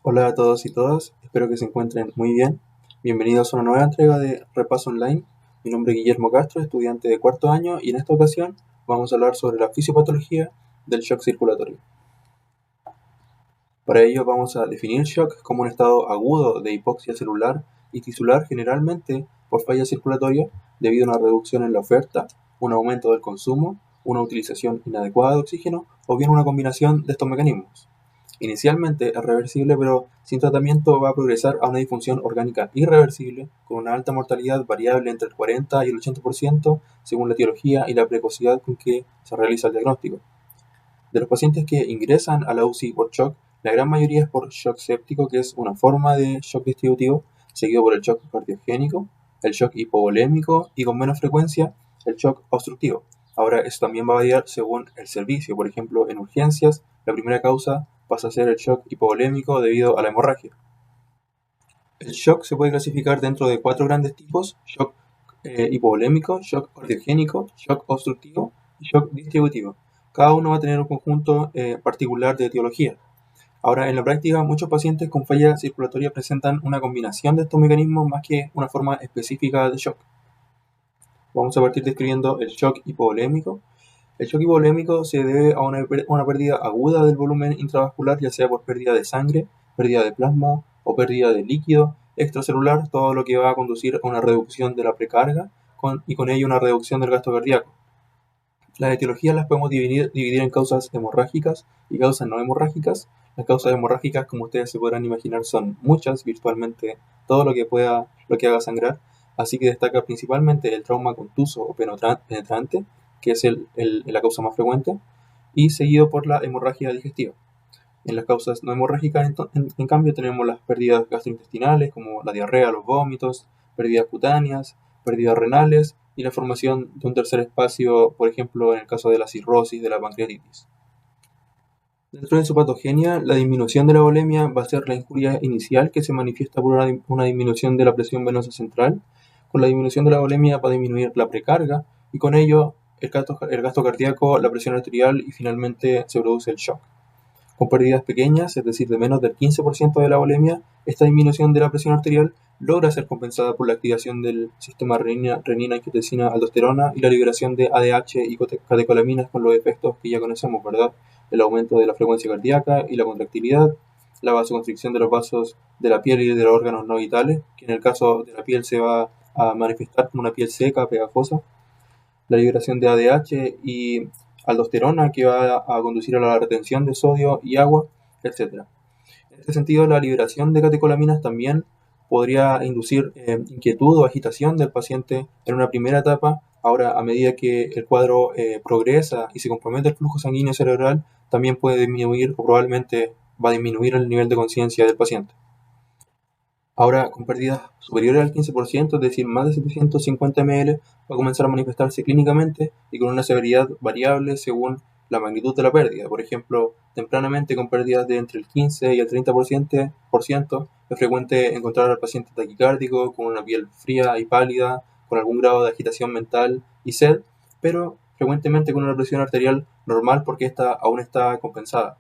Hola a todos y todas, espero que se encuentren muy bien. Bienvenidos a una nueva entrega de Repaso Online. Mi nombre es Guillermo Castro, estudiante de cuarto año, y en esta ocasión vamos a hablar sobre la fisiopatología del shock circulatorio. Para ello vamos a definir shock como un estado agudo de hipoxia celular y tisular, generalmente por falla circulatoria debido a una reducción en la oferta, un aumento del consumo, una utilización inadecuada de oxígeno o bien una combinación de estos mecanismos. Inicialmente es reversible, pero sin tratamiento va a progresar a una disfunción orgánica irreversible con una alta mortalidad variable entre el 40 y el 80% según la etiología y la precocidad con que se realiza el diagnóstico. De los pacientes que ingresan a la UCI por shock, la gran mayoría es por shock séptico, que es una forma de shock distributivo, seguido por el shock cardiogénico, el shock hipovolémico y con menos frecuencia el shock obstructivo. Ahora, eso también va a variar según el servicio. Por ejemplo, en urgencias, la primera causa pasa a ser el shock hipovolémico debido a la hemorragia. El shock se puede clasificar dentro de 4 grandes tipos: shock hipovolémico, shock cardiogénico, shock obstructivo y shock distributivo. Cada uno va a tener un conjunto particular de etiología. Ahora, en la práctica, muchos pacientes con falla circulatoria presentan una combinación de estos mecanismos más que una forma específica de shock. Vamos a partir describiendo el shock hipovolémico. El shock hipovolémico se debe a una pérdida aguda del volumen intravascular, ya sea por pérdida de sangre, pérdida de plasma o pérdida de líquido extracelular, todo lo que va a conducir a una reducción de la precarga y con ello una reducción del gasto cardíaco. Las etiologías las podemos dividir en causas hemorrágicas y causas no hemorrágicas. Las causas hemorrágicas, como ustedes se podrán imaginar, son muchas, virtualmente todo lo que haga sangrar, así que destaca principalmente el trauma contuso o penetrante, que es la causa más frecuente, y seguido por la hemorragia digestiva. En las causas no hemorrágicas, en cambio, tenemos las pérdidas gastrointestinales, como la diarrea, los vómitos, pérdidas cutáneas, pérdidas renales y la formación de un tercer espacio, por ejemplo, en el caso de la cirrosis, de la pancreatitis. Dentro de su patogenia, la disminución de la volemia va a ser la injuria inicial, que se manifiesta por una disminución de la presión venosa central. Con la disminución de la volemia va a disminuir la precarga y con ello el gasto cardíaco, la presión arterial y finalmente se produce el shock. Con pérdidas pequeñas, es decir, de menos del 15% de la volemia, esta disminución de la presión arterial logra ser compensada por la activación del sistema renina-angiotensina-aldosterona y la liberación de ADH y catecolaminas, con los efectos que ya conocemos, ¿verdad? El aumento de la frecuencia cardíaca y la contractilidad, la vasoconstricción de los vasos de la piel y de los órganos no vitales, que en el caso de la piel se va a manifestar como una piel seca, pegajosa, la liberación de ADH y aldosterona, que va a conducir a la retención de sodio y agua, etc. En este sentido, la liberación de catecolaminas también podría inducir inquietud o agitación del paciente en una primera etapa. Ahora, a medida que el cuadro progresa y se compromete el flujo sanguíneo cerebral, también puede disminuir o probablemente va a disminuir el nivel de conciencia del paciente. Ahora, con pérdidas superiores al 15%, es decir, más de 750 ml, va a comenzar a manifestarse clínicamente y con una severidad variable según la magnitud de la pérdida. Por ejemplo, tempranamente con pérdidas de entre el 15 y el 30%, es frecuente encontrar al paciente taquicárdico, con una piel fría y pálida, con algún grado de agitación mental y sed, pero frecuentemente con una presión arterial normal porque esta aún está compensada.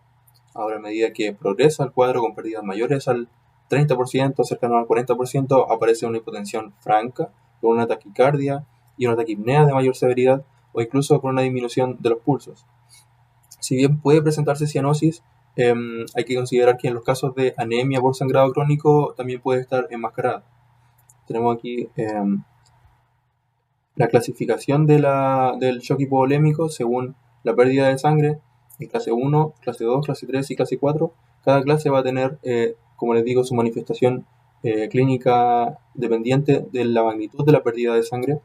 Ahora, a medida que progresa el cuadro con pérdidas mayores al 30%, cercano al 40%, aparece una hipotensión franca, con una taquicardia y una taquipnea de mayor severidad, o incluso con una disminución de los pulsos. Si bien puede presentarse cianosis, hay que considerar que en los casos de anemia por sangrado crónico también puede estar enmascarada. Tenemos aquí la clasificación del shock hipovolémico según la pérdida de sangre en clase 1, clase 2, clase 3 y clase 4. Cada clase va a tener, como les digo, su manifestación clínica dependiente de la magnitud de la pérdida de sangre,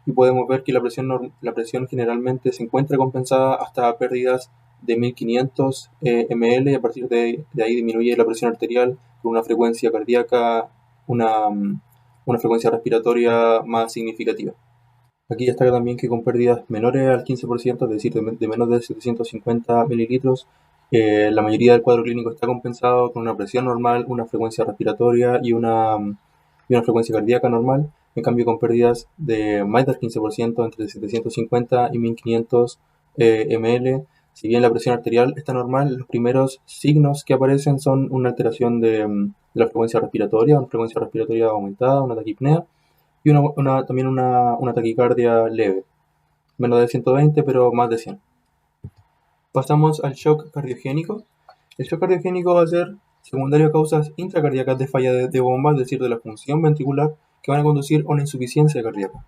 y podemos ver que la presión generalmente se encuentra compensada hasta pérdidas de 1500 ml, y a partir de ahí disminuye la presión arterial con una frecuencia cardíaca, una frecuencia respiratoria más significativa. Aquí destaca también que con pérdidas menores al 15%, es decir, de menos de 750 mililitros, la mayoría del cuadro clínico está compensado con una presión normal, una frecuencia respiratoria y una frecuencia cardíaca normal. En cambio, con pérdidas de más del 15%, entre 750 y 1500 ml, Si bien la presión arterial está normal, los primeros signos que aparecen son una alteración de la frecuencia respiratoria, una frecuencia respiratoria aumentada, una taquipnea y también una taquicardia leve, menos de 120 pero más de 100. Pasamos al shock cardiogénico. El shock cardiogénico va a ser secundario a causas intracardíacas de falla de bomba, es decir, de la función ventricular, que van a conducir a una insuficiencia cardíaca.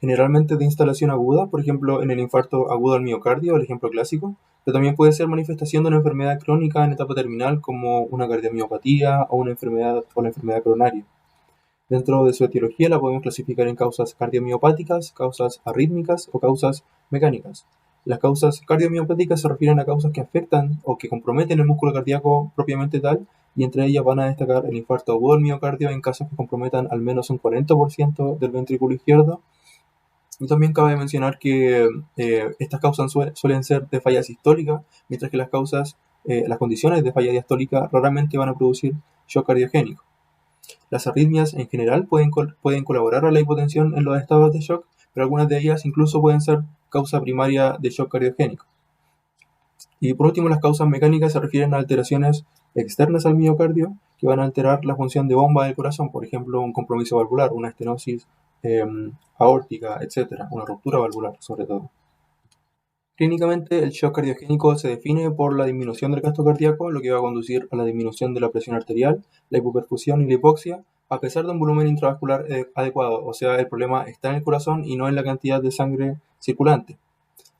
Generalmente de instalación aguda, por ejemplo en el infarto agudo al miocardio, el ejemplo clásico, pero también puede ser manifestación de una enfermedad crónica en etapa terminal como una cardiomiopatía o la enfermedad coronaria. Dentro de su etiología la podemos clasificar en causas cardiomiopáticas, causas arrítmicas o causas mecánicas. Las causas cardiomiopáticas se refieren a causas que afectan o que comprometen el músculo cardíaco propiamente tal, y entre ellas van a destacar el infarto agudo del miocardio en casos que comprometan al menos un 40% del ventrículo izquierdo. Y también cabe mencionar que estas causas suelen ser de falla sistólica, mientras que las condiciones de falla diastólica raramente van a producir shock cardiogénico. Las arritmias en general pueden colaborar a la hipotensión en los estados de shock, pero algunas de ellas incluso pueden ser causa primaria de shock cardiogénico. Y por último, las causas mecánicas se refieren a alteraciones externas al miocardio que van a alterar la función de bomba del corazón, por ejemplo, un compromiso valvular, una estenosis aórtica, etc., una ruptura valvular sobre todo. Clínicamente, el shock cardiogénico se define por la disminución del gasto cardíaco, lo que va a conducir a la disminución de la presión arterial, la hipoperfusión y la hipoxia, a pesar de un volumen intravascular adecuado. O sea, el problema está en el corazón y no en la cantidad de sangre circulante.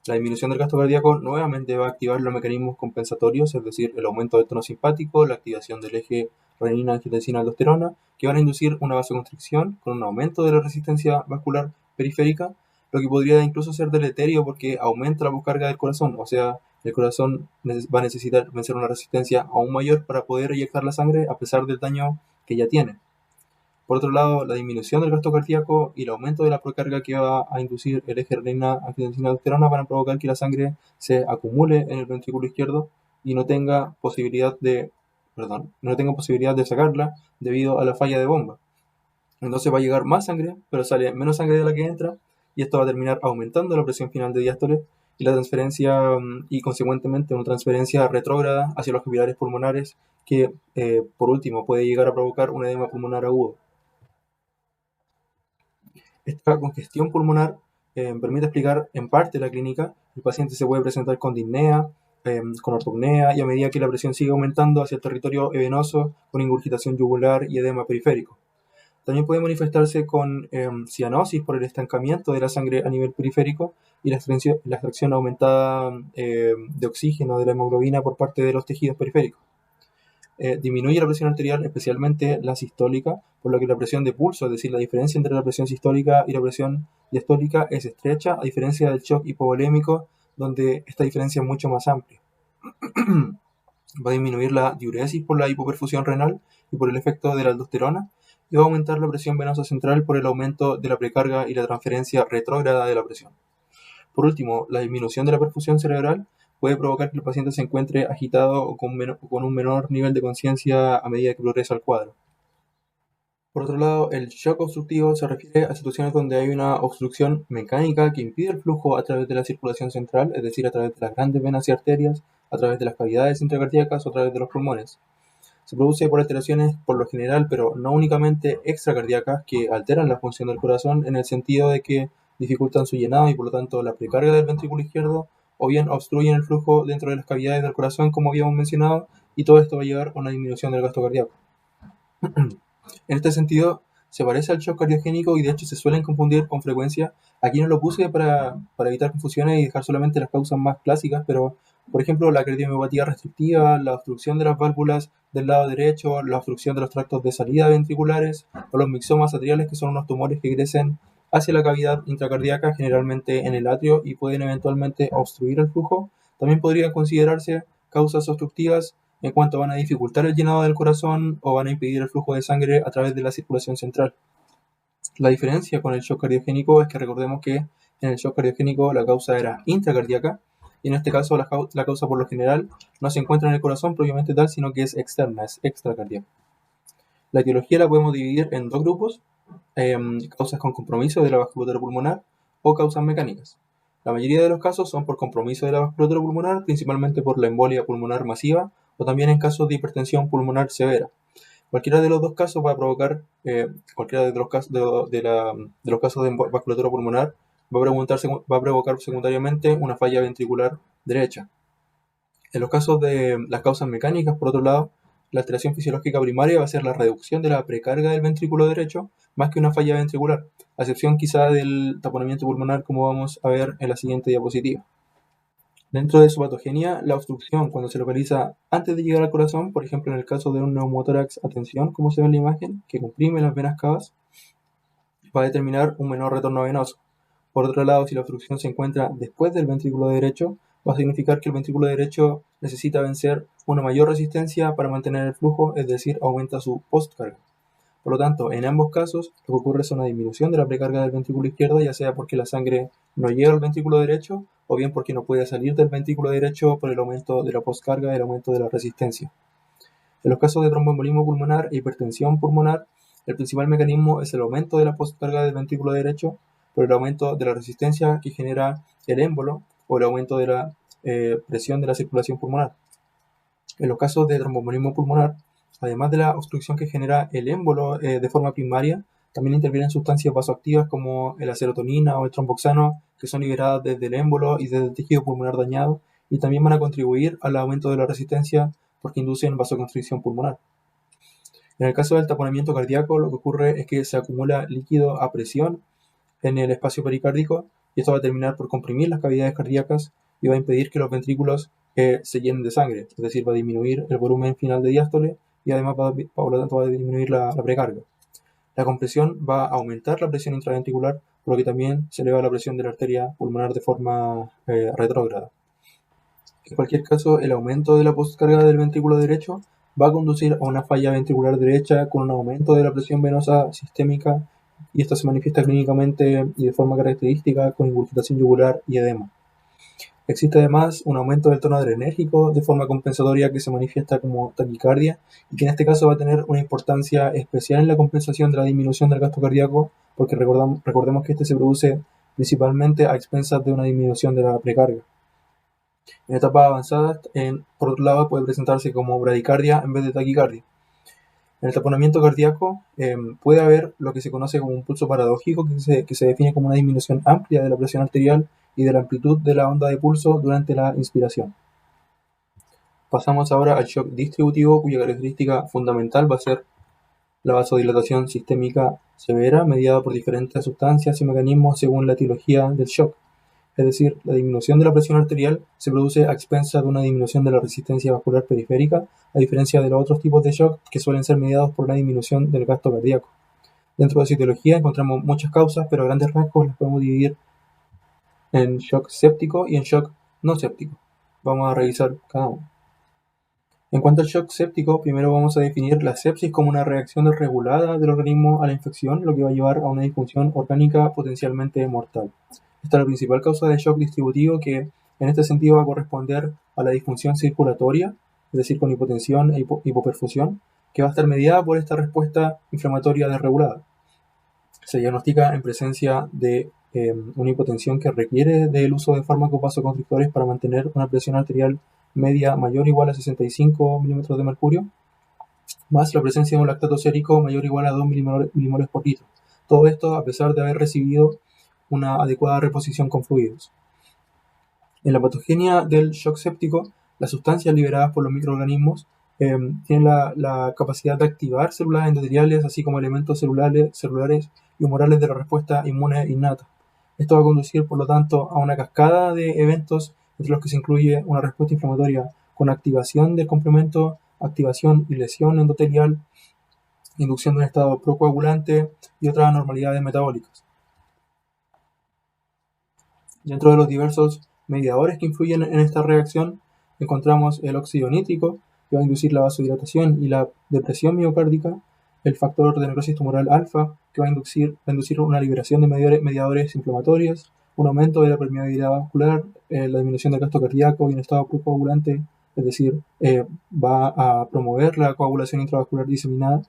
La disminución del gasto cardíaco nuevamente va a activar los mecanismos compensatorios, es decir, el aumento del tono simpático, la activación del eje renina-angiotensina-aldosterona, que van a inducir una vasoconstricción con un aumento de la resistencia vascular periférica, lo que podría incluso ser deleterio porque aumenta la descarga del corazón, o sea, el corazón va a necesitar vencer una resistencia aún mayor para poder eyectar la sangre a pesar del daño que ya tiene. Por otro lado, la disminución del gasto cardíaco y el aumento de la precarga que va a inducir el eje renina-angiotensina-aldosterona van a provocar que la sangre se acumule en el ventrículo izquierdo y no tenga posibilidad de sacarla debido a la falla de bomba. Entonces va a llegar más sangre, pero sale menos sangre de la que entra, y esto va a terminar aumentando la presión final de diástole y la transferencia, y consecuentemente una transferencia retrógrada hacia los capilares pulmonares que, por último, puede llegar a provocar un edema pulmonar agudo. Esta congestión pulmonar permite explicar en parte la clínica. El paciente se puede presentar con disnea, con ortopnea, y a medida que la presión sigue aumentando hacia el territorio venoso, con ingurgitación yugular y edema periférico. También puede manifestarse con cianosis por el estancamiento de la sangre a nivel periférico y la extracción aumentada de oxígeno de la hemoglobina por parte de los tejidos periféricos. Disminuye la presión arterial, especialmente la sistólica, por lo que la presión de pulso, es decir, la diferencia entre la presión sistólica y la presión diastólica, es estrecha, a diferencia del shock hipovolémico, donde esta diferencia es mucho más amplia. Va a disminuir la diuresis por la hipoperfusión renal y por el efecto de la aldosterona, y va a aumentar la presión venosa central por el aumento de la precarga y la transferencia retrógrada de la presión. Por último, la disminución de la perfusión cerebral puede provocar que el paciente se encuentre agitado o con un menor nivel de conciencia a medida que progresa el cuadro. Por otro lado, el shock obstructivo se refiere a situaciones donde hay una obstrucción mecánica que impide el flujo a través de la circulación central, es decir, a través de las grandes venas y arterias, a través de las cavidades intracardíacas o a través de los pulmones. Se produce por alteraciones por lo general, pero no únicamente extracardíacas, que alteran la función del corazón en el sentido de que dificultan su llenado y por lo tanto la precarga del ventrículo izquierdo, o bien obstruyen el flujo dentro de las cavidades del corazón, como habíamos mencionado, y todo esto va a llevar a una disminución del gasto cardíaco. En este sentido, se parece al shock cardiogénico y de hecho se suelen confundir con frecuencia. Aquí no lo puse para evitar confusiones y dejar solamente las causas más clásicas, pero por ejemplo la cardiomiopatía restrictiva, la obstrucción de las válvulas del lado derecho, la obstrucción de los tractos de salida ventriculares o los mixomas atriales, que son unos tumores que crecen hacia la cavidad intracardíaca, generalmente en el atrio, y pueden eventualmente obstruir el flujo. También podrían considerarse causas obstructivas en cuanto van a dificultar el llenado del corazón o van a impedir el flujo de sangre a través de la circulación central. La diferencia con el shock cardiogénico es que recordemos que en el shock cardiogénico la causa era intracardíaca, y en este caso la causa por lo general no se encuentra en el corazón propiamente tal, sino que es externa, es extracardíaca. La etiología la podemos dividir en dos grupos: causas con compromiso de la vasculatura pulmonar o causas mecánicas. La mayoría de los casos son por compromiso de la vasculatura pulmonar, principalmente por la embolia pulmonar masiva o también en casos de hipertensión pulmonar severa. Cualquiera de los dos casos va a provocar, cualquiera de los casos de los casos de vasculatura pulmonar va a provocar secundariamente una falla ventricular derecha. En los casos de las causas mecánicas, por otro lado, la alteración fisiológica primaria va a ser la reducción de la precarga del ventrículo derecho más que una falla ventricular, a excepción quizá del taponamiento pulmonar, como vamos a ver en la siguiente diapositiva. Dentro de su patogenia, la obstrucción, cuando se localiza antes de llegar al corazón, por ejemplo en el caso de un neumotórax a tensión, como se ve en la imagen, que comprime las venas cavas, va a determinar un menor retorno venoso. Por otro lado, si la obstrucción se encuentra después del ventrículo derecho, va a significar que el ventrículo derecho necesita vencer una mayor resistencia para mantener el flujo, es decir, aumenta su postcarga. Por lo tanto, en ambos casos, lo que ocurre es una disminución de la precarga del ventrículo izquierdo, ya sea porque la sangre no llega al ventrículo derecho o bien porque no puede salir del ventrículo derecho por el aumento de la postcarga y el aumento de la resistencia. En los casos de tromboembolismo pulmonar e hipertensión pulmonar, el principal mecanismo es el aumento de la postcarga del ventrículo derecho por el aumento de la resistencia que genera el émbolo o el aumento de la presión de la circulación pulmonar. En los casos de tromboembolismo pulmonar, además de la obstrucción que genera el émbolo de forma primaria, también intervienen sustancias vasoactivas como la serotonina o el tromboxano, que son liberadas desde el émbolo y desde el tejido pulmonar dañado, y también van a contribuir al aumento de la resistencia porque inducen vasoconstricción pulmonar. En el caso del taponamiento cardíaco, lo que ocurre es que se acumula líquido a presión en el espacio pericárdico y esto va a terminar por comprimir las cavidades cardíacas y va a impedir que los ventrículos se llenen de sangre, es decir, va a disminuir el volumen final de diástole y además por lo tanto va a disminuir la precarga. La compresión va a aumentar la presión intraventricular, por lo que también se eleva la presión de la arteria pulmonar de forma retrógrada. En cualquier caso, el aumento de la postcarga del ventrículo derecho va a conducir a una falla ventricular derecha con un aumento de la presión venosa sistémica y esto se manifiesta clínicamente y de forma característica con ingurgitación yugular y edema. Existe además un aumento del tono adrenérgico de forma compensatoria que se manifiesta como taquicardia y que en este caso va a tener una importancia especial en la compensación de la disminución del gasto cardíaco porque recordemos que este se produce principalmente a expensas de una disminución de la precarga. En etapas avanzadas, por otro lado, puede presentarse como bradicardia en vez de taquicardia. En el taponamiento cardíaco puede haber lo que se conoce como un pulso paradójico, que se define como una disminución amplia de la presión arterial y de la amplitud de la onda de pulso durante la inspiración. Pasamos ahora al shock distributivo, cuya característica fundamental va a ser la vasodilatación sistémica severa, mediada por diferentes sustancias y mecanismos según la etiología del shock. Es decir, la disminución de la presión arterial se produce a expensas de una disminución de la resistencia vascular periférica, a diferencia de los otros tipos de shock que suelen ser mediados por una disminución del gasto cardíaco. Dentro de esa etiología encontramos muchas causas, pero a grandes rasgos las podemos dividir en shock séptico y en shock no séptico. Vamos a revisar cada uno. En cuanto al shock séptico, primero vamos a definir la sepsis como una reacción desregulada del organismo a la infección, lo que va a llevar a una disfunción orgánica potencialmente mortal. Esta es la principal causa de shock distributivo que en este sentido va a corresponder a la disfunción circulatoria, es decir, con hipotensión e hipoperfusión, que va a estar mediada por esta respuesta inflamatoria desregulada. Se diagnostica en presencia de una hipotensión que requiere del uso de fármacos vasoconstrictores para mantener una presión arterial media mayor o igual a 65 milímetros de mercurio, más la presencia de un lactato sérico mayor o igual a 2 milimoles por litro. Todo esto a pesar de haber recibido una adecuada reposición con fluidos. En la patogenia del shock séptico, las sustancias liberadas por los microorganismos tienen la capacidad de activar células endoteliales, así como elementos celulares y humorales de la respuesta inmune innata. Esto va a conducir, por lo tanto, a una cascada de eventos entre los que se incluye una respuesta inflamatoria con activación del complemento, activación y lesión endotelial, inducción de un estado procoagulante y otras anormalidades metabólicas. Dentro de los diversos mediadores que influyen en esta reacción, encontramos el óxido nítrico, que va a inducir la vasodilatación y la depresión miocárdica, el factor de necrosis tumoral alfa, que va a inducir una liberación de mediadores inflamatorios, un aumento de la permeabilidad vascular, la disminución del gasto cardíaco y un estado procoagulante, es decir, va a promover la coagulación intravascular diseminada,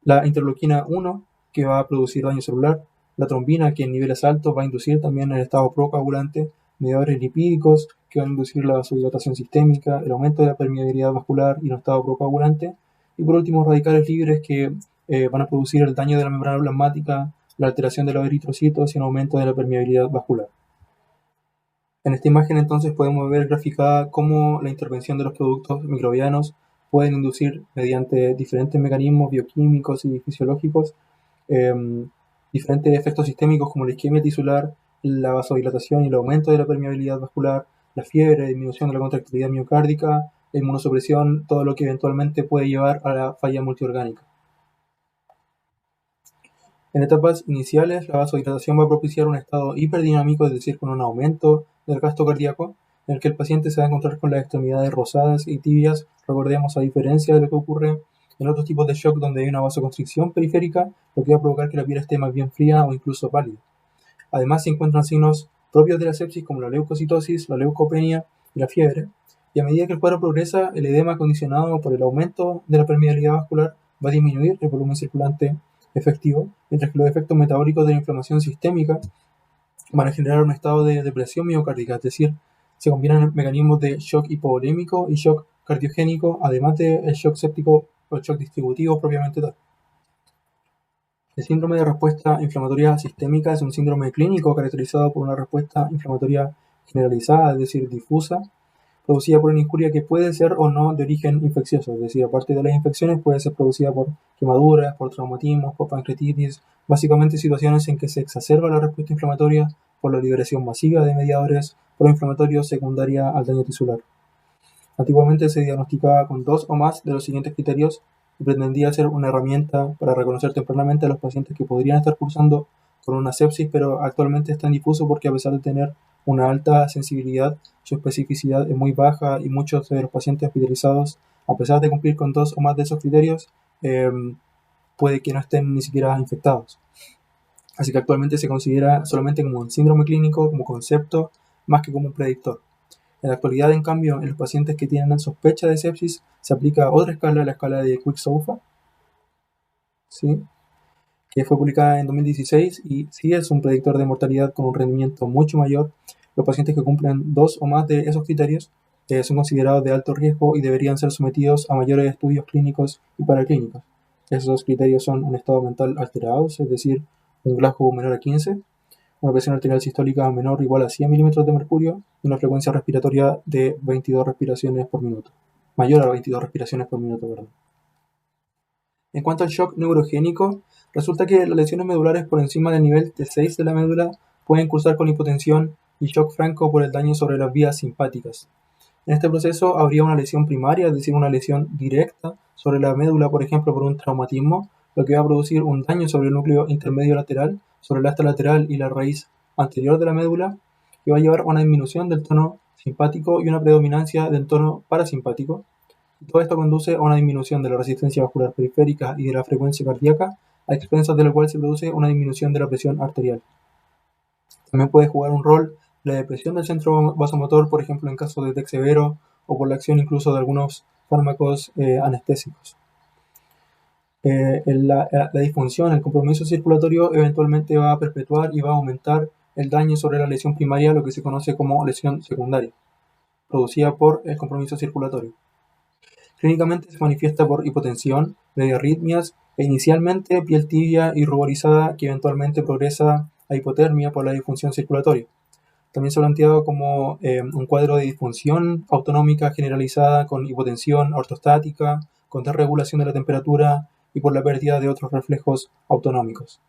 la interleuquina 1, que va a producir daño celular, La trombina, que en niveles altos va a inducir también el estado procoagulante, mediadores lipídicos, que van a inducir la vasodilatación sistémica, el aumento de la permeabilidad vascular y el estado procoagulante, y por último radicales libres que van a producir el daño de la membrana plasmática, la alteración de los eritrocitos y un aumento de la permeabilidad vascular. En esta imagen entonces podemos ver graficada cómo la intervención de los productos microbianos pueden inducir mediante diferentes mecanismos bioquímicos y fisiológicos diferentes efectos sistémicos como la isquemia tisular, la vasodilatación y el aumento de la permeabilidad vascular, la fiebre, disminución de la contractilidad miocárdica, la inmunosupresión, todo lo que eventualmente puede llevar a la falla multiorgánica. En etapas iniciales, la vasodilatación va a propiciar un estado hiperdinámico, es decir, con un aumento del gasto cardíaco, en el que el paciente se va a encontrar con las extremidades rosadas y tibias. Recordemos, a diferencia de lo que ocurre en otros tipos de shock donde hay una vasoconstricción periférica, lo que va a provocar que la piel esté más bien fría o incluso pálida. Además, se encuentran signos propios de la sepsis como la leucocitosis, la leucopenia y la fiebre. Y a medida que el cuadro progresa, el edema condicionado por el aumento de la permeabilidad vascular va a disminuir el volumen circulante efectivo, mientras que los efectos metabólicos de la inflamación sistémica van a generar un estado de depresión miocárdica, es decir, se combinan mecanismos de shock hipovolémico y shock cardiogénico, además del shock séptico o el shock distributivo propiamente tal. El síndrome de respuesta inflamatoria sistémica es un síndrome clínico caracterizado por una respuesta inflamatoria generalizada, es decir, difusa, producida por una injuria que puede ser o no de origen infeccioso, es decir, aparte de las infecciones puede ser producida por quemaduras, por traumatismos, por pancreatitis, básicamente situaciones en que se exacerba la respuesta inflamatoria por la liberación masiva de mediadores proinflamatorios secundaria al daño tisular. Antiguamente se diagnosticaba con 2 o más de los siguientes criterios y pretendía ser una herramienta para reconocer tempranamente a los pacientes que podrían estar cursando con una sepsis, pero actualmente está en difuso porque a pesar de tener una alta sensibilidad, su especificidad es muy baja y muchos de los pacientes hospitalizados, a pesar de cumplir con 2 o más de esos criterios, puede que no estén ni siquiera infectados. Así que actualmente se considera solamente como un síndrome clínico, como concepto, más que como un predictor. En la actualidad, en cambio, en los pacientes que tienen sospecha de sepsis, se aplica otra escala, la escala de Quick-SOFA, ¿sí? Que fue publicada en 2016 y sí es un predictor de mortalidad con un rendimiento mucho mayor. Los pacientes que cumplen 2 o más de esos criterios son considerados de alto riesgo y deberían ser sometidos a mayores estudios clínicos y paraclínicos. Esos criterios son un estado mental alterado, es decir, un Glasgow menor a 15, una presión arterial sistólica menor o igual a 100 milímetros de mercurio y una frecuencia respiratoria de 22 respiraciones por minuto. Mayor a 22 respiraciones por minuto, perdón. En cuanto al shock neurogénico, resulta que las lesiones medulares por encima del nivel T6 de la médula pueden cursar con hipotensión y shock franco por el daño sobre las vías simpáticas. En este proceso habría una lesión primaria, es decir, una lesión directa sobre la médula, por ejemplo, por un traumatismo, lo que va a producir un daño sobre el núcleo intermedio lateral, sobre el asta lateral y la raíz anterior de la médula, que va a llevar a una disminución del tono simpático y una predominancia del tono parasimpático. Todo esto conduce a una disminución de la resistencia vascular periférica y de la frecuencia cardíaca, a expensas de lo cual se produce una disminución de la presión arterial. También puede jugar un rol la depresión del centro vasomotor, por ejemplo, en caso de TEC severo o por la acción incluso de algunos fármacos anestésicos. La disfunción, el compromiso circulatorio eventualmente va a perpetuar y va a aumentar el daño sobre la lesión primaria, lo que se conoce como lesión secundaria, producida por el compromiso circulatorio. Clínicamente se manifiesta por hipotensión, arritmias e inicialmente piel tibia y ruborizada que eventualmente progresa a hipotermia por la disfunción circulatoria. También se ha planteado como un cuadro de disfunción autonómica generalizada con hipotensión ortostática, con desregulación de la temperatura y por la pérdida de otros reflejos autonómicos.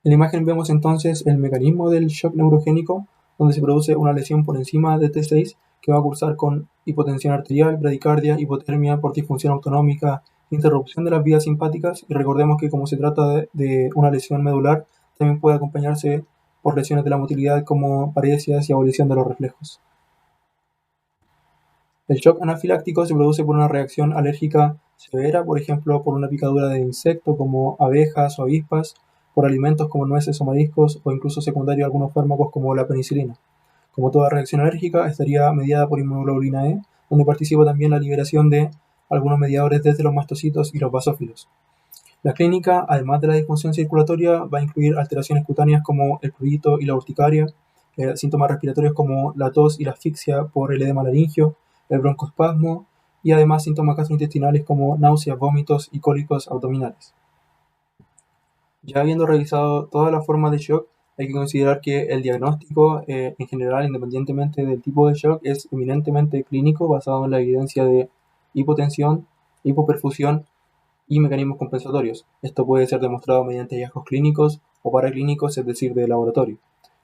En la imagen vemos entonces el mecanismo del shock neurogénico, donde se produce una lesión por encima de T6 que va a cursar con hipotensión arterial, bradicardia, hipotermia por disfunción autonómica, interrupción de las vías simpáticas, y recordemos que como se trata de una lesión medular, también puede acompañarse por lesiones de la motilidad como paresias y abolición de los reflejos. El shock anafiláctico se produce por una reacción alérgica severa, por ejemplo, por una picadura de insecto como abejas o avispas, por alimentos como nueces o mariscos, o incluso secundario a algunos fármacos como la penicilina. Como toda reacción alérgica, estaría mediada por inmunoglobulina E, donde participa también la liberación de algunos mediadores desde los mastocitos y los basófilos. La clínica, además de la disfunción circulatoria, va a incluir alteraciones cutáneas como el prurito y la urticaria, síntomas respiratorios como la tos y la asfixia por el edema laringio, el broncoespasmo y además síntomas gastrointestinales como náuseas, vómitos y cólicos abdominales. Ya habiendo revisado todas las formas de shock, hay que considerar que el diagnóstico en general, independientemente del tipo de shock, es eminentemente clínico, basado en la evidencia de hipotensión, hipoperfusión y mecanismos compensatorios. Esto puede ser demostrado mediante hallazgos clínicos o paraclínicos, es decir, de laboratorio.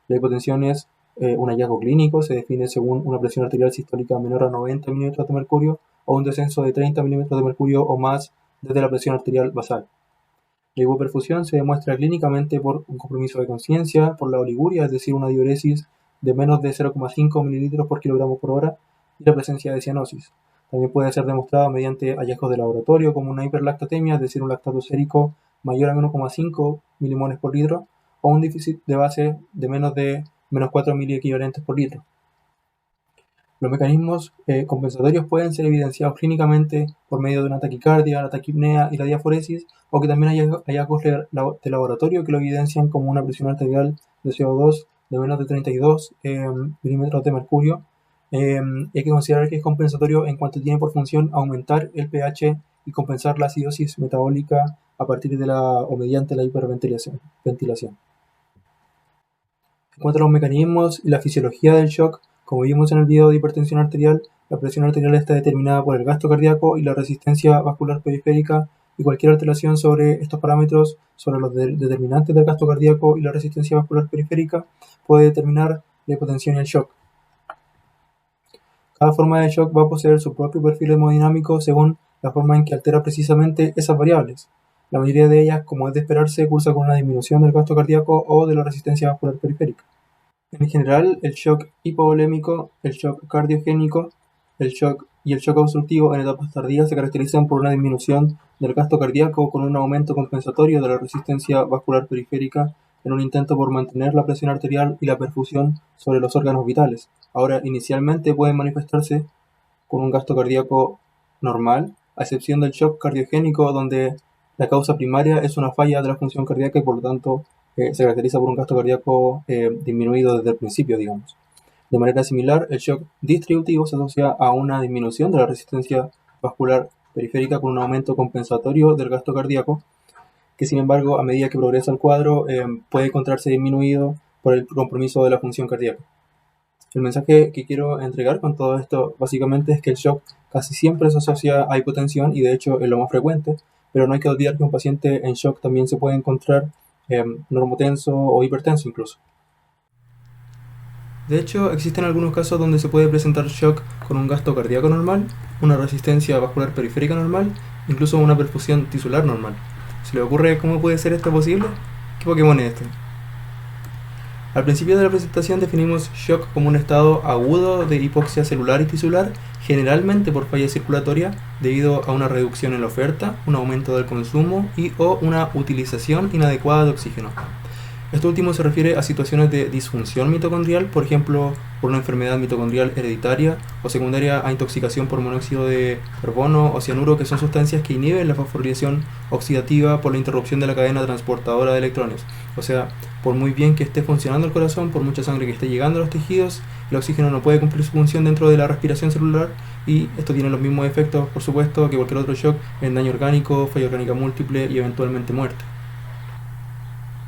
La hipotensión es un hallazgo clínico, se define según una presión arterial sistólica menor a 90 milímetros de mercurio o un descenso de 30 milímetros de mercurio o más desde la presión arterial basal. La hipoperfusión se demuestra clínicamente por un compromiso de conciencia, por la oliguria, es decir, una diuresis de menos de 0,5 mililitros por kilogramo por hora, y la presencia de cianosis. También puede ser demostrado mediante hallazgos de laboratorio, como una hiperlactatemia, es decir, un lactato sérico mayor a 1,5 milimoles por litro, o un déficit de base de menos 4 miliequivalentes por litro. Los mecanismos compensatorios pueden ser evidenciados clínicamente por medio de una taquicardia, la taquipnea y la diaforesis, o que también hay hallazgos de laboratorio que lo evidencian como una presión arterial de CO2 de menos de 32 milímetros de mercurio. Hay que considerar que es compensatorio en cuanto tiene por función aumentar el pH y compensar la acidosis metabólica a partir de o mediante la hiperventilación. En cuanto a los mecanismos y la fisiología del shock, como vimos en el video de hipertensión arterial, la presión arterial está determinada por el gasto cardíaco y la resistencia vascular periférica, y cualquier alteración sobre estos parámetros, sobre los determinantes del gasto cardíaco y la resistencia vascular periférica, puede determinar la hipotensión y el shock. Cada forma de shock va a poseer su propio perfil hemodinámico según la forma en que altera precisamente esas variables. La mayoría de ellas, como es de esperarse, cursa con una disminución del gasto cardíaco o de la resistencia vascular periférica. En general, el shock hipovolémico, el shock cardiogénico, el shock y el shock obstructivo en etapas tardías se caracterizan por una disminución del gasto cardíaco con un aumento compensatorio de la resistencia vascular periférica en un intento por mantener la presión arterial y la perfusión sobre los órganos vitales. Ahora, inicialmente pueden manifestarse con un gasto cardíaco normal, a excepción del shock cardiogénico, donde la causa primaria es una falla de la función cardíaca y por lo tanto se caracteriza por un gasto cardíaco disminuido desde el principio, digamos. De manera similar, el shock distributivo se asocia a una disminución de la resistencia vascular periférica con un aumento compensatorio del gasto cardíaco, que sin embargo, a medida que progresa el cuadro, puede encontrarse disminuido por el compromiso de la función cardíaca. El mensaje que quiero entregar con todo esto básicamente es que el shock casi siempre se asocia a hipotensión y de hecho es lo más frecuente, pero no hay que olvidar que un paciente en shock también se puede encontrar normotenso o hipertenso incluso. De hecho, existen algunos casos donde se puede presentar shock con un gasto cardíaco normal, una resistencia vascular periférica normal, incluso una perfusión tisular normal. ¿Se le ocurre cómo puede ser esto posible? ¿Qué Pokémon es este? Al principio de la presentación definimos shock como un estado agudo de hipoxia celular y tisular, generalmente por falla circulatoria, debido a una reducción en la oferta, un aumento del consumo y o una utilización inadecuada de oxígeno. Esto último se refiere a situaciones de disfunción mitocondrial, por ejemplo, por una enfermedad mitocondrial hereditaria o secundaria a intoxicación por monóxido de carbono o cianuro, que son sustancias que inhiben la fosforilación oxidativa por la interrupción de la cadena transportadora de electrones. O sea, por muy bien que esté funcionando el corazón, por mucha sangre que esté llegando a los tejidos, el oxígeno no puede cumplir su función dentro de la respiración celular y esto tiene los mismos efectos, por supuesto, que cualquier otro shock en daño orgánico, falla orgánica múltiple y eventualmente muerte.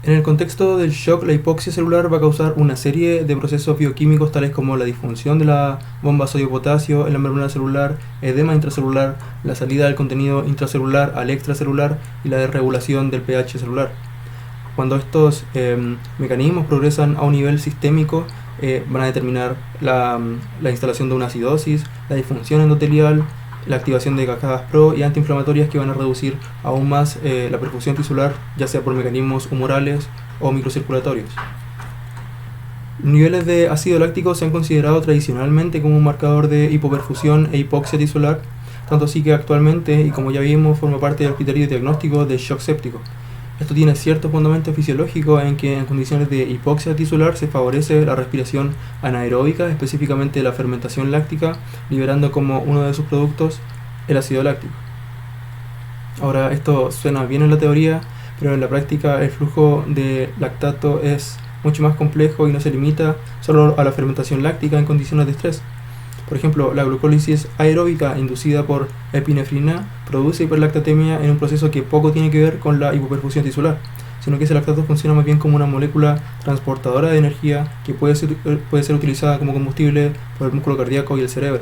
En el contexto del shock, la hipoxia celular va a causar una serie de procesos bioquímicos tales como la disfunción de la bomba sodio-potasio en la membrana celular, edema intracelular, la salida del contenido intracelular al extracelular y la desregulación del pH celular. Cuando estos mecanismos progresan a un nivel sistémico, van a determinar la instalación de una acidosis, la disfunción endotelial, la activación de cascadas pro y antiinflamatorias que van a reducir aún más la perfusión tisular, ya sea por mecanismos humorales o microcirculatorios. Los niveles de ácido láctico se han considerado tradicionalmente como un marcador de hipoperfusión e hipoxia tisular, tanto así que actualmente, y como ya vimos, forma parte del criterio diagnóstico de shock séptico. Esto tiene cierto fundamento fisiológico en que en condiciones de hipoxia tisular se favorece la respiración anaeróbica, específicamente la fermentación láctica, liberando como uno de sus productos el ácido láctico. Ahora, esto suena bien en la teoría, pero en la práctica el flujo de lactato es mucho más complejo y no se limita solo a la fermentación láctica en condiciones de estrés. Por ejemplo, la glucólisis aeróbica inducida por epinefrina produce hiperlactatemia en un proceso que poco tiene que ver con la hipoperfusión tisular, sino que ese lactato funciona más bien como una molécula transportadora de energía que puede ser utilizada como combustible por el músculo cardíaco y el cerebro.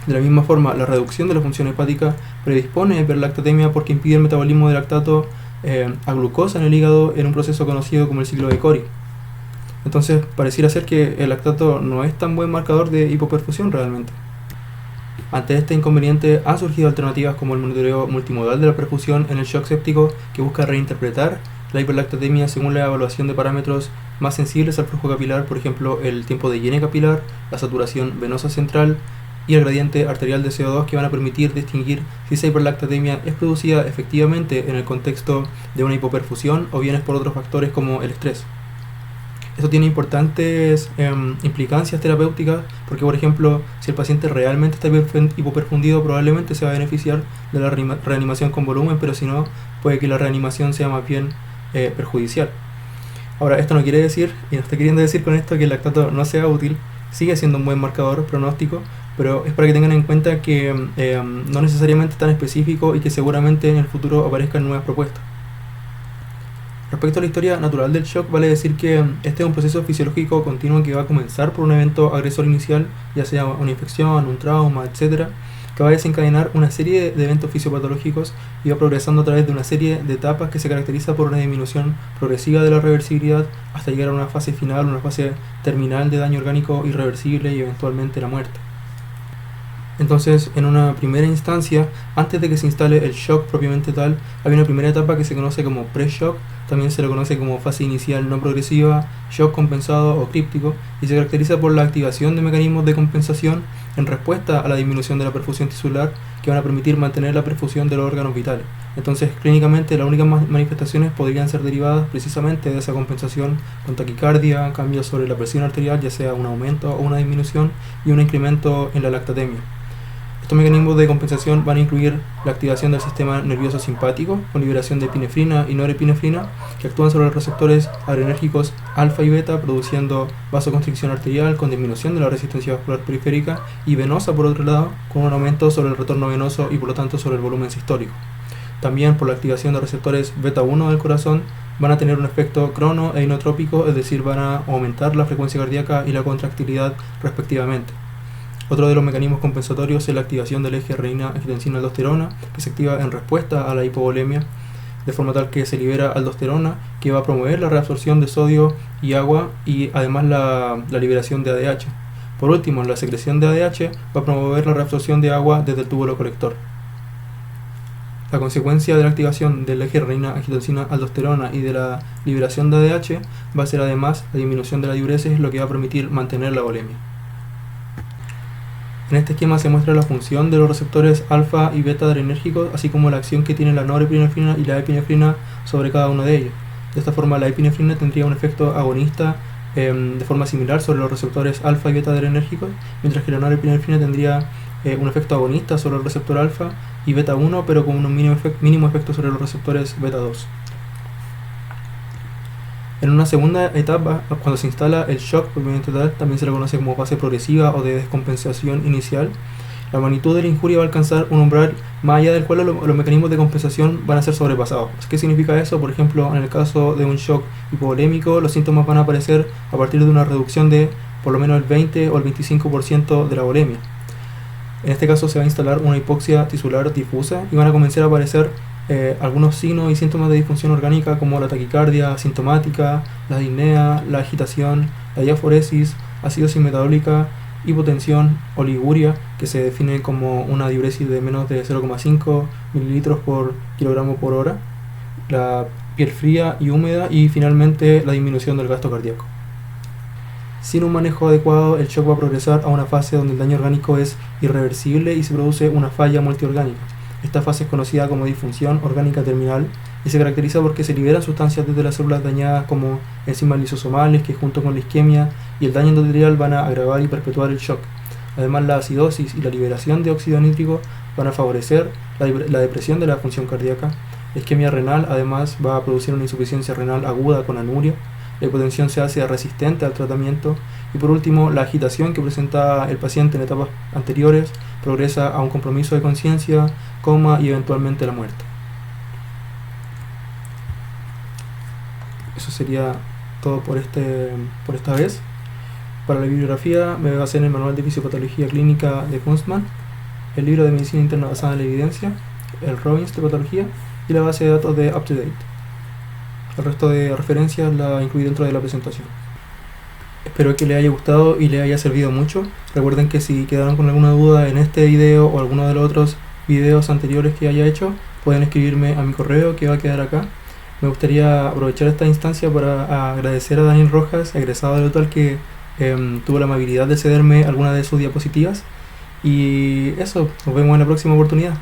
De la misma forma, la reducción de la función hepática predispone a hiperlactatemia porque impide el metabolismo de lactato a glucosa en el hígado en un proceso conocido como el ciclo de Cori. Entonces, pareciera ser que el lactato no es tan buen marcador de hipoperfusión realmente. Ante este inconveniente, han surgido alternativas como el monitoreo multimodal de la perfusión en el shock séptico, que busca reinterpretar la hiperlactatemia según la evaluación de parámetros más sensibles al flujo capilar, por ejemplo, el tiempo de higiene capilar, la saturación venosa central y el gradiente arterial de CO2, que van a permitir distinguir si esa hiperlactatemia es producida efectivamente en el contexto de una hipoperfusión o bien es por otros factores como el estrés. Esto tiene importantes implicancias terapéuticas porque, por ejemplo, si el paciente realmente está hipoperfundido, probablemente se va a beneficiar de la reanimación con volumen, pero si no, puede que la reanimación sea más bien perjudicial. Ahora, esto no quiere decir, y no estoy queriendo decir con esto que el lactato no sea útil, sigue siendo un buen marcador pronóstico, pero es para que tengan en cuenta que no necesariamente es tan específico y que seguramente en el futuro aparezcan nuevas propuestas. Respecto a la historia natural del shock, vale decir que este es un proceso fisiológico continuo que va a comenzar por un evento agresor inicial, ya sea una infección, un trauma, etc., que va a desencadenar una serie de eventos fisiopatológicos y va progresando a través de una serie de etapas que se caracteriza por una disminución progresiva de la reversibilidad hasta llegar a una fase final, una fase terminal de daño orgánico irreversible y eventualmente la muerte. Entonces, en una primera instancia, antes de que se instale el shock propiamente tal, hay una primera etapa que se conoce como pre-shock, también se le conoce como fase inicial no progresiva, shock compensado o críptico, y se caracteriza por la activación de mecanismos de compensación en respuesta a la disminución de la perfusión tisular que van a permitir mantener la perfusión de los órganos vitales. Entonces, clínicamente, las únicas manifestaciones podrían ser derivadas precisamente de esa compensación con taquicardia, cambios sobre la presión arterial, ya sea un aumento o una disminución, y un incremento en la lactatemia. Estos mecanismos de compensación van a incluir la activación del sistema nervioso simpático con liberación de epinefrina y norepinefrina que actúan sobre los receptores adrenérgicos alfa y beta, produciendo vasoconstricción arterial con disminución de la resistencia vascular periférica, y venosa por otro lado con un aumento sobre el retorno venoso y por lo tanto sobre el volumen sistólico. También por la activación de receptores beta 1 del corazón van a tener un efecto crono e inotrópico, es decir, van a aumentar la frecuencia cardíaca y la contractilidad respectivamente. Otro de los mecanismos compensatorios es la activación del eje renina-angiotensina-aldosterona, que se activa en respuesta a la hipovolemia, de forma tal que se libera aldosterona, que va a promover la reabsorción de sodio y agua y además la liberación de ADH. Por último, la secreción de ADH va a promover la reabsorción de agua desde el túbulo colector. La consecuencia de la activación del eje renina-angiotensina-aldosterona y de la liberación de ADH va a ser además la disminución de la diuresis, lo que va a permitir mantener la volemia. En este esquema se muestra la función de los receptores alfa y beta adrenérgicos, así como la acción que tiene la norepinefrina y la epinefrina sobre cada uno de ellos. De esta forma, la epinefrina tendría un efecto agonista de forma similar sobre los receptores alfa y beta adrenérgicos, mientras que la norepinefrina tendría un efecto agonista sobre el receptor alfa y beta 1, pero con un mínimo efecto sobre los receptores beta 2. En una segunda etapa, cuando se instala el shock propiamente tal, también se le conoce como fase progresiva o de descompensación inicial, la magnitud de la injuria va a alcanzar un umbral más allá del cual los mecanismos de compensación van a ser sobrepasados. ¿Qué significa eso? Por ejemplo, en el caso de un shock hipovolémico, los síntomas van a aparecer a partir de una reducción de por lo menos el 20 o el 25% de la volemia. En este caso se va a instalar una hipoxia tisular difusa y van a comenzar a aparecer algunos signos y síntomas de disfunción orgánica como la taquicardia asintomática, la disnea, la agitación, la diaforesis, acidosis metabólica, hipotensión, oliguria, que se define como una diuresis de menos de 0,5 ml por kilogramo por hora, la piel fría y húmeda y finalmente la disminución del gasto cardíaco. Sin un manejo adecuado, el shock va a progresar a una fase donde el daño orgánico es irreversible y se produce una falla multiorgánica. Esta fase es conocida como disfunción orgánica terminal y se caracteriza porque se liberan sustancias desde las células dañadas como enzimas lisosomales que junto con la isquemia y el daño endotelial van a agravar y perpetuar el shock. Además, la acidosis y la liberación de óxido nítrico van a favorecer la depresión de la función cardíaca. La isquemia renal además va a producir una insuficiencia renal aguda con anuria. La hipotensión se hace resistente al tratamiento. Y por último, la agitación que presenta el paciente en etapas anteriores progresa a un compromiso de conciencia, coma y eventualmente la muerte. Eso sería todo por esta vez. Para la bibliografía me basé en el Manual de Fisiopatología Clínica de Kunstmann, el libro de Medicina Interna basada en la evidencia, el Robbins de Patología y la base de datos de UpToDate. El resto de referencias la incluí dentro de la presentación. Espero que les haya gustado y les haya servido mucho. Recuerden que si quedaron con alguna duda en este video o alguno de los otros videos anteriores que haya hecho, pueden escribirme a mi correo que va a quedar acá. Me gustaría aprovechar esta instancia para agradecer a Daniel Rojas, egresado de Lotal, que tuvo la amabilidad de cederme algunas de sus diapositivas. Y eso, nos vemos en la próxima oportunidad.